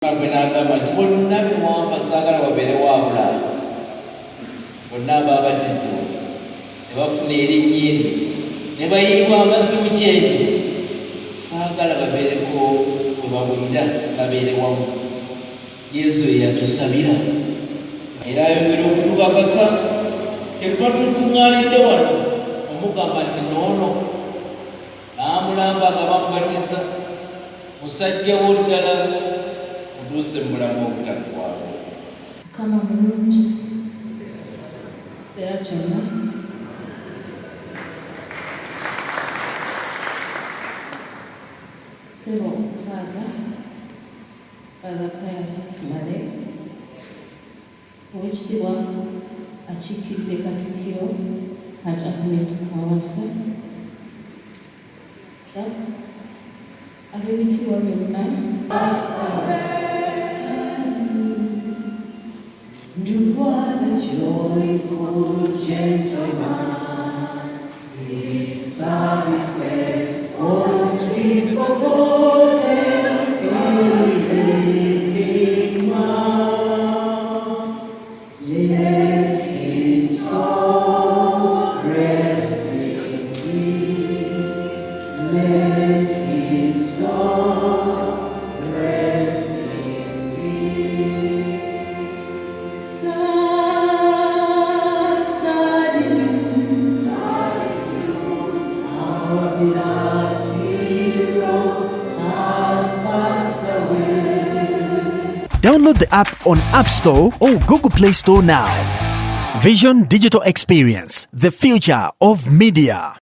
Gwe n'agamba nti bonna be mwampa saagala babeere wabula bonna abaabatizibwa ne bafuna erinnya eryo ne bayiibwa amazzi mu kyenyi saagala babeereko bwe bawulira babeere wamu. Yesu ye yatusabira era ayongera okutubakasa. Tetuba tukuŋŋaalidde wano omugamba nti noono n'amulamba nga bamubatiza musajja wo ddala mutuuse mu bulamu obutaggwaawo. Mukama mulungi era kyonna Tebo Father Pius Male Oweekitiibwa akiikiridde Katikkiro Hajji Ahmed Kawasa ab'ebitiibwa byonna Ndugwa the joyful gentleman, his services won't be forgotten in living man. Let his soul rest in peace. Let his soul rest in peace. Sad news, our beloved hero has passed away. Download the app on App Store or Google Play Store now. Vision Digital Experience, the future of media.